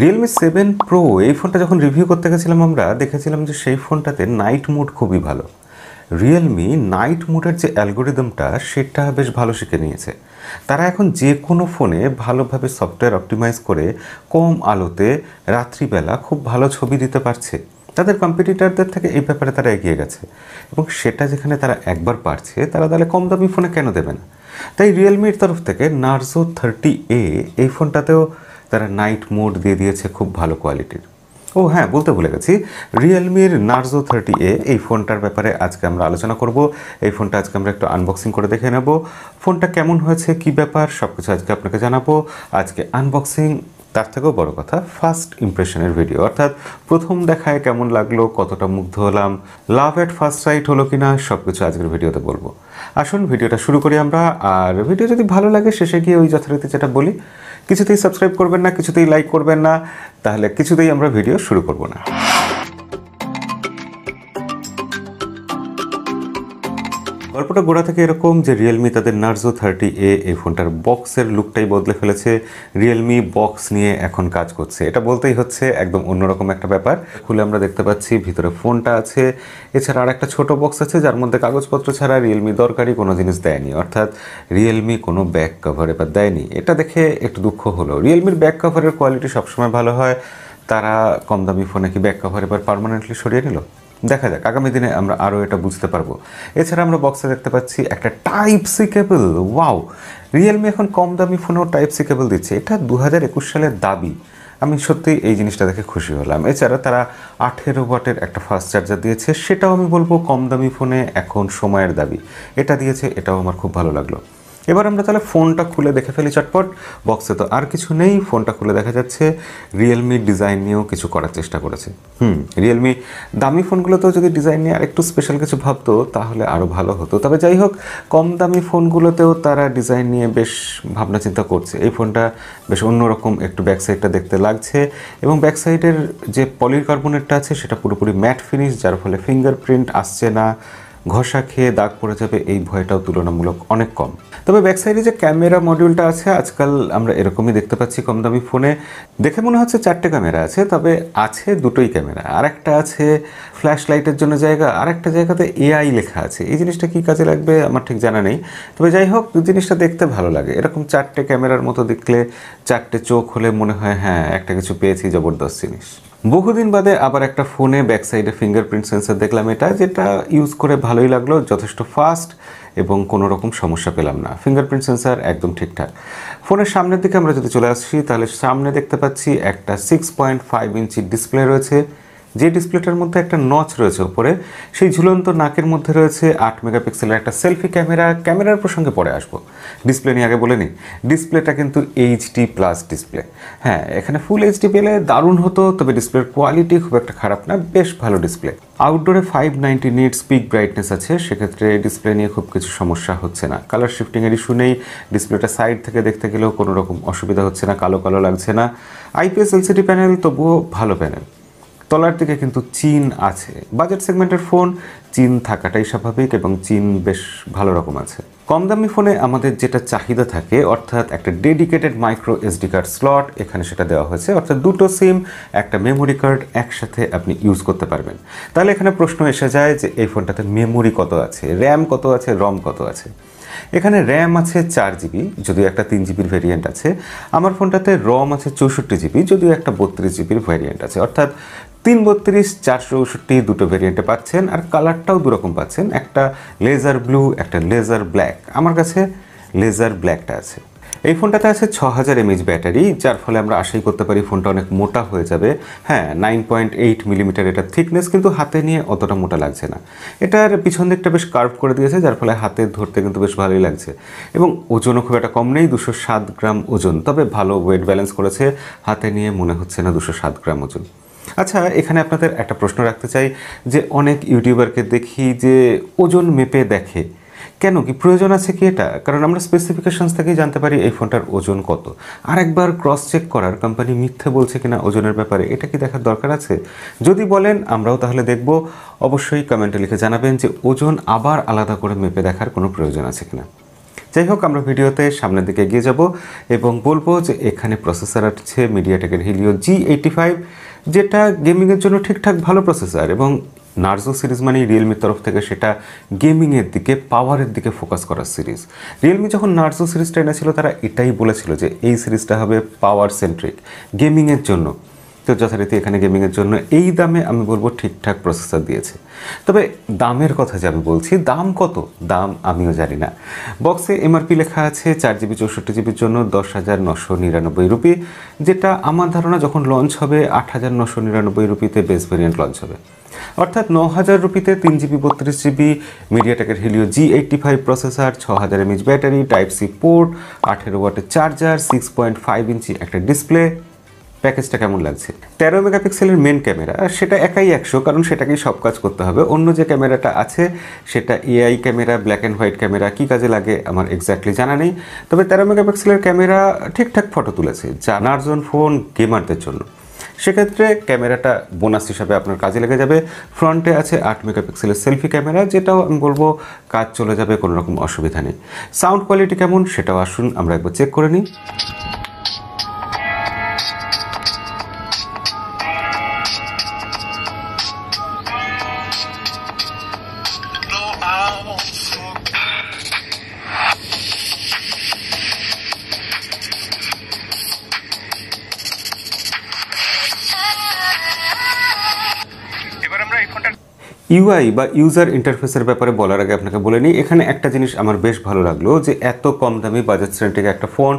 Realme 7 Pro এই ফোনটা যখন রিভিউ করতে গেছিলাম আমরা দেখেছিলাম যে সেই ফোনটাতে নাইট মোড খুবই ভালো। Realme নাইট মোডের যে অ্যালগোরিদমটা সেটা বেশ ভালো শিখে নিয়েছে। তারা এখন যে কোনো ফোনে ভালোভাবে সফটওয়্যার অপটিমাইজ করে কম আলোতে রাত্রিবেলা খুব ভালো ছবি দিতে পারছে। তাদের কম্পিটিটরদের থেকে এই ব্যাপারে তারা এগিয়ে গেছে এবং সেটা যেখানে তারা একবার পারছে তারা তাহলে কম দামি ফোনে কেন দেবে না। তাই রিয়েলমির তরফ থেকে নার্জো 30A এই ফোনটাতেও তারা নাইট মোড দিয়ে দিয়েছে খুব ভালো কোয়ালিটির। ও হ্যাঁ, বলতে ভুলে গেছি, রিয়েলমির নার্জো 30A এই ফোনটার ব্যাপারে আজকে আমরা আলোচনা করব। এই ফোনটা আজকে আমরা একটু আনবক্সিং করে দেখে নেব, ফোনটা কেমন হয়েছে, কি ব্যাপার, সব কিছু আজকে আপনাকে জানাবো। আজকে আনবক্সিং, তার থেকেও বড় কথা ফার্স্ট ইমপ্রেশনের ভিডিও, অর্থাৎ প্রথম দেখায় কেমন লাগলো, কতটা মুগ্ধ হলাম, লাভ অ্যাট ফার্স্ট সাইট হলো কিনা, সব কিছু আজকের ভিডিওতে বলবো। আসুন ভিডিওটা শুরু করি আমরা। আর ভিডিও যদি ভালো লাগে শেষে গিয়ে ওই যথারীতি যেটা বলি, কিছুতেই সাবস্ক্রাইব করবেন না, কিছুতেই লাইক করবেন না, তাহলে কিছুতেই আমরা ভিডিও শুরু করব না। গল্পটা গোড়া থেকে এরকম যে রিয়েলমি তাদের নার্জো 30A এই ফোনটার বক্সের লুকটাই বদলে ফেলেছে। রিয়েলমি বক্স নিয়ে এখন কাজ করছে, এটা বলতেই হচ্ছে, একদম অন্যরকম একটা ব্যাপার। খুলে আমরা দেখতে পাচ্ছি ভিতরে ফোনটা আছে, এছাড়া আর একটা ছোট বক্স আছে যার মধ্যে কাগজপত্র ছাড়া রিয়েলমি দরকারি কোনো জিনিস দেয়নি, অর্থাৎ রিয়েলমি কোনো ব্যাক কভার এবার দেয়নি। এটা দেখে একটু দুঃখ হলো। রিয়েলমির ব্যাক কভারের কোয়ালিটি সবসময় ভালো হয়, তারা কম দামি ফোনে কি ব্যাক কভার এবার পার্মানেন্টলি সরিয়ে নিল? দেখা যাক, আগামী দিনে আমরা আরও এটা বুঝতে পারবো। এছাড়া আমরা বক্সে দেখতে পাচ্ছি একটা type C cable. Wow, Realme এখন কম দামি ফোনেও টাইপ সি কেবল দিচ্ছে, এটা 2021 সালের দাবি। আমি সত্যি এই জিনিসটা দেখে খুশি হলাম। এছাড়া তারা 18 ওয়াটের একটা ফাস্ট চার্জার দিয়েছে, সেটাও আমি বলবো কম দামি ফোনে এখন সময়ের দাবি। এটা দিয়েছে, এটাও আমার খুব ভালো লাগলো। এবার আমরা তাহলে ফোনটা খুলে দেখে ফেলি চটপট। বক্সে তো আর কিছু নেই, ফোনটা খুলে দেখা যাচ্ছে রিয়েলমি ডিজাইন নিয়েও কিছু করার চেষ্টা করেছে। রিয়েলমি দামি ফোনগুলোতেও যদি ডিজাইন নিয়ে আরেকটু স্পেশাল কিছু ভাবতো তাহলে আরও ভালো হতো। তবে যাই হোক, কম দামি ফোনগুলোতেও তারা ডিজাইন নিয়ে বেশ ভাবনা চিন্তা করছে। এই ফোনটা বেশ অন্যরকম একটু ব্যাক সাইডটা দেখতে লাগছে এবং ব্যাক সাইডের যে পলিকার্বনেটটা আছে সেটা পুরোপুরি ম্যাট ফিনিশ, যার ফলে ফিঙ্গারপ্রিন্ট আসছে না, ঘষা খেয়ে দাগ পড়ে যাবে এই ভয়টাও তুলনামূলক অনেক কম। তবে ব্যাক সাইডে যে ক্যামেরা মডিউলটা আছে, আজকাল আমরা এরকমই দেখতে পাচ্ছি কম দামি ফোনে। দেখে মনে হচ্ছে 4টে ক্যামেরা আছে, তবে আছে দুটোই ক্যামেরা। আর একটা আছে ফ্ল্যাশ লাইটের জন্য জায়গা, আর একটা জায়গাতে এআই লেখা আছে। এই জিনিসটা কী কাজে লাগবে আমার ঠিক জানা নেই, তবে যাই হোক জিনিসটা দেখতে ভালো লাগে। এরকম 4টে ক্যামেরার মতো দেখলে 4টে চোখ হলে মনে হয় হ্যাঁ একটা কিছু পেয়েছি, জবরদস্ত জিনিস। বহুদিন বাদে আবার একটা ফোনে ব্যাক সাইডে ফিঙ্গারপ্রিন্ট সেন্সর দেখলাম, যেটা ইউজ করে ভালোই লাগলো, যথেষ্ট ফাস্ট এবং কোনো রকম সমস্যা পেলাম না। ফিঙ্গারপ্রিন্ট সেন্সর একদম ঠিকঠাক। ফোনের সামনের দিকে আমরা যদি চলে আসি তাহলে সামনে দেখতে পাচ্ছি একটা 6.5 ইঞ্চি ডিসপ্লে রয়েছে, যে ডিসপ্লেটার মধ্যে একটা নচ রয়েছে উপরে। সেই ঝুলন্ত নাকের মধ্যে রয়েছে 8 মেগাপিক্সেলের একটা সেলফি ক্যামেরা। ক্যামেরার প্রসঙ্গে পরে আসবো, ডিসপ্লে নিয়ে আগে বলে নিই। ডিসপ্লেটা কিন্তু HD+ ডিসপ্লে। হ্যাঁ, এখানে ফুল HD পেলে দারুণ হতো, তবে ডিসপ্লের কোয়ালিটি খুব একটা খারাপ না, বেশ ভালো ডিসপ্লে। আউটডোরে 590 নিটস পিক ব্রাইটনেস আছে, সেক্ষেত্রে ডিসপ্লে নিয়ে খুব কিছু সমস্যা হচ্ছে না। কালার শিফটিংয়ের ইস্যু নেই, ডিসপ্লেটা সাইড থেকে দেখতে গেলেও কোনো রকম অসুবিধা হচ্ছে না, কালো কালো লাগছে না। IPS LCD প্যানেল, তবুও ভালো প্যানেল। তলার দিকে কিন্তু চিন আছে, বাজেট সেগমেন্টের ফোন, চিন থাকাটাই স্বাভাবিক এবং চিন বেশ ভালো রকম আছে। কম দামি ফোনে আমাদের যেটা চাহিদা থাকে, অর্থাৎ একটা dedicated micro SD card slot, এখানে সেটা দেওয়া হয়েছে, অর্থাৎ দুটো সিম, একটা মেমোরি কার্ড একসাথে আপনি ইউজ করতে পারবেন। তাহলে এখানে প্রশ্ন এসে যায় যে এই ফোনটাতে মেমোরি কত আছে, র্যাম কত আছে, রম কত আছে। এখানে র্যাম আছে 4GB, যদিও একটা 3GBর ভ্যারিয়েন্ট আছে। আমার ফোনটাতে রম আছে 64GB, যদিও একটা 32GBর ভ্যারিয়েন্ট আছে, অর্থাৎ 332, 464 দুটো ভ্যারিয়েন্টে পাচ্ছেন। আর কালারটাও দুরকম পাচ্ছেন, একটা লেজার ব্লু, একটা লেজার ব্ল্যাক। আমার কাছে লেজার ব্ল্যাকটা আছে। এই ফোনটাতে আছে 6000 mAh ব্যাটারি, যার ফলে আমরা আশাই করতে পারি ফোনটা অনেক মোটা হয়ে যাবে। হ্যাঁ, 9.8 মিলিমিটার এটা থিকনেস, কিন্তু হাতে নিয়ে অতটা মোটা লাগছে না। এটার পিছন দিকটা বেশ কার্ভ করে দিয়েছে, যার ফলে হাতে ধরতে কিন্তু বেশ ভালোই লাগছে। এবং ওজনও খুব একটা কম নেই, 207 গ্রাম ওজন, তবে ভালো ওয়েট ব্যালেন্স করেছে। হাতে নিয়ে মনে হচ্ছে না 207 গ্রাম ওজন। আচ্ছা, এখানে আপনাদের একটা প্রশ্ন রাখতে চাই যে অনেক ইউটিউবারকে দেখি যে ওজন মেপে দেখে, কেন, কি প্রয়োজন আছে কি এটা? কারণ আমরা স্পেসিফিকেশনস থেকেই জানতে পারি এই ফোনটার ওজন কত। আর একবার ক্রস চেক করার, কোম্পানি মিথ্যে বলছে কিনা ওজনের ব্যাপারে, এটা কি দেখার দরকার আছে? যদি বলেন আমরাও তাহলে দেখব। অবশ্যই কমেন্টে লিখে জানাবেন যে ওজন আবার আলাদা করে মেপে দেখার কোনো প্রয়োজন আছে কিনা। যাই হোক, আমরা ভিডিওতে সামনের দিকে এগিয়ে যাব এবং বলবো যে এখানে প্রসেসর আছে মিডিয়াটেকের হিলিও G85, যেটা গেমিংয়ের জন্য ঠিকঠাক ভালো প্রসেসর, এবং নার্জো সিরিজ মানে রিয়েলমির তরফ থেকে সেটা গেমিংয়ের দিকে, পাওয়ারের দিকে ফোকাস করার সিরিজ। রিয়েলমি যখন নার্জো সিরিজটা এনেছিল তারা এটাই বলেছিল যে এই সিরিজটা হবে পাওয়ার সেন্ট্রিক গেমিংয়ের জন্য। তো যথারীতি এখানে গেমিংয়ের জন্য এই দামে আমি বলবো ঠিকঠাক প্রসেসর দিয়েছে। তবে দামের কথা যে আমি বলছি, দাম কত, দাম আমিও জানি না। বক্সে এমআরপি লেখা আছে 4GB 64GBর জন্য 10,999 রুপি, যেটা আমার ধারণা যখন লঞ্চ হবে 8,999 রুপিতে বেস ভেরিয়েন্ট লঞ্চ হবে। অর্থাৎ 9,000 রুপিতে 3GB 32GB মিডিয়াটেকের Helio G85 processor, 6000 mAh battery, type C port, 18 ওয়াটের চার্জার, 6.5 ইঞ্চি একটা ডিসপ্লে। প্যাকেজটা কেমন লাগছে? 13 মেগাপিক্সেলের মেন ক্যামেরা, সেটা একাই 100, কারণ সেটাকেই সব কাজ করতে হবে। অন্য যে ক্যামেরাটা আছে সেটা AI camera, black and white camera, কী কাজে লাগে আমার এক্স্যাক্টলি জানা নেই। তবে 13 মেগাপিক্সেলের ক্যামেরা ঠিকঠাক ফটো তুলেছে, যা নার্জোন ফোন গেমারদের জন্য। সেক্ষেত্রে ক্যামেরাটা বোনাস হিসাবে আপনার কাজে লেগে যাবে। ফ্রন্টে আছে 8 মেগাপিক্সেলের সেলফি ক্যামেরা, যেটাও আমি বলবো কাজ চলে যাবে, কোনো রকম অসুবিধা নেই। সাউন্ড কোয়ালিটি কেমন সেটাও আসুন আমরা একবার চেক করে নিই। ইউআই বা ইউজার ইন্টারফেসের ব্যাপারে বলার আগে আপনাকে বলে নিই, এখানে একটা জিনিস আমার বেশ ভালো লাগলো, যে এত কম দামি বাজেট সেন্ট্রিক একটা ফোন,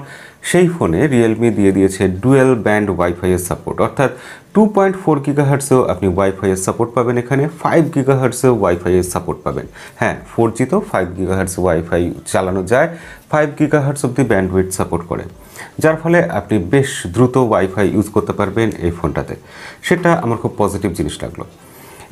সেই ফোনে রিয়েলমি দিয়ে দিয়েছে ডুয়েল ব্যান্ড ওয়াইফাইয়ের সাপোর্ট। অর্থাৎ 2.4 গিগাহার্টসেও আপনি ওয়াইফাইয়ের সাপোর্ট পাবেন, এখানে 5 গিগাহার্টসেও ওয়াইফাইয়ের সাপোর্ট পাবেন। হ্যাঁ, 4G তো 5 গিগাহার্টস ওয়াইফাই চালানো যায়, 5 গিগাহার্টস অব্দি ব্যান্ডউইথ সাপোর্ট করে, যার ফলে আপনি বেশ দ্রুত ওয়াইফাই ইউজ করতে পারবেন এই ফোনটাতে। সেটা আমার খুব পজিটিভ জিনিস লাগলো।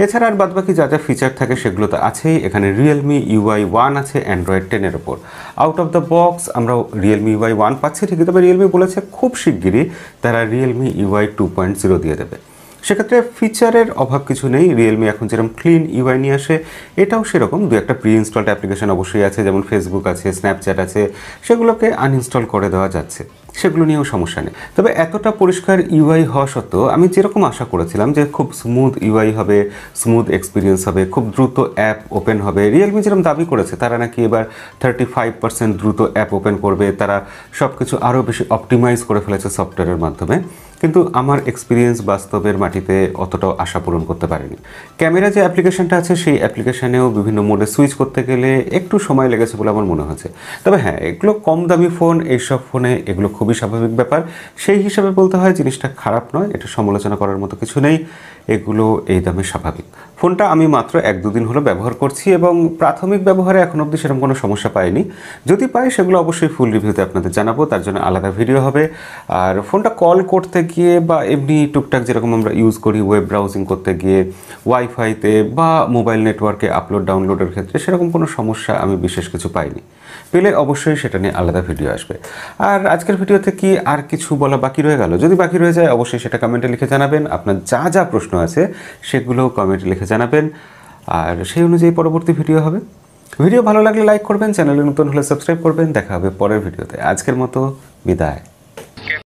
এছাড়া আর বাদবাকি যা যা ফিচার থাকে সেগুলো তো আছেই। এখানে রিয়েলমি UI 1 আছে অ্যান্ড্রয়েড 10-এর ওপর। আউট অফ দ্য বক্স আমরা রিয়েলমি UI 1 পাচ্ছি ঠিকই, তবে রিয়েলমি বলেছে খুব শিগগিরই তারা রিয়েলমি UI 2.0 দিয়ে দেবে। সেক্ষেত্রে ফিচারের অভাব কিছু নেই। রিয়েলমি এখন যেরকম ক্লিন ইউআই নিয়ে আসে, এটাও সেরকম দু একটা প্রি ইনস্টলড অ্যাপ্লিকেশন অবশ্যই আছে, যেমন ফেসবুক আছে, স্ন্যাপচ্যাট আছে, সেগুলোকে আনইনস্টল করে দেওয়া যাচ্ছে, সেগুলো নিয়েও সমস্যা নেই। তবে এতটা পরিষ্কার ইউআই হওয়া সত্ত্বেও আমি যেরকম আশা করেছিলাম যে খুব স্মুথ ইউআই হবে, স্মুথ এক্সপিরিয়েন্স হবে, খুব দ্রুত অ্যাপ ওপেন হবে, রিয়েলমি যেরকম দাবি করেছে তারা নাকি এবার 35% দ্রুত অ্যাপ ওপেন করবে, তারা সব কিছু আরও বেশি অপটিমাইজ করে ফেলেছে সফটওয়্যারের মাধ্যমে, কিন্তু আমার এক্সপিরিয়েন্স বাস্তবের মাটিতে অতটাও আশা পূরণ করতে পারেনি। ক্যামেরা যে অ্যাপ্লিকেশনটা আছে সেই অ্যাপ্লিকেশানেও বিভিন্ন মোডে সুইচ করতে গেলে একটু সময় লেগেছে বলে আমার মনে হচ্ছে। তবে হ্যাঁ, এগুলো কম দামি ফোন, এইসব ফোনে এগুলো খুবই স্বাভাবিক ব্যাপার। সেই হিসাবে বলতে হয় জিনিসটা খারাপ নয়, এটা সমালোচনা করার মতো কিছু নেই, এগুলো এই দামে স্বাভাবিক। ফোনটা আমি মাত্র 1-2 দিন হলো ব্যবহার করছি এবং প্রাথমিক ব্যবহারে এখন অবধি সেরকম কোনো সমস্যা পাইনি। যদি পাই সেগুলো অবশ্যই ফুল রিভিউতে আপনাদের জানাবো, তার জন্য আলাদা ভিডিও হবে। আর ফোনটা কল করতে গিয়ে বা এমনি টুকটাক যেরকম আমরা ইউজ করি ওয়েব ব্রাউজিং করতে গিয়ে, ওয়াইফাইতে বা মোবাইল নেটওয়ার্কে আপলোড ডাউনলোডের ক্ষেত্রে সেরকম কোনো সমস্যা আমি বিশেষ কিছু পাইনি। পেলে অবশ্যই সেটা নিয়ে আলাদা ভিডিও আসবে। আর আজকের ভিডিওতে কি আর কিছু বলা বাকি রয়ে গেল? যদি বাকি রয়ে যায় অবশ্যই সেটা কমেন্টে লিখে জানাবেন। আপনার যা যা প্রশ্ন আছে সেগুলো কমেন্টে লিখে জানাবেন, আর সেই অনুযায়ী পরবর্তী ভিডিও হবে। ভিডিও ভালো লাগলে লাইক করবেন, চ্যানেলে নতুন হলে সাবস্ক্রাইব করবেন। দেখা হবে পরের ভিডিওতে। আজকের মতো বিদায়।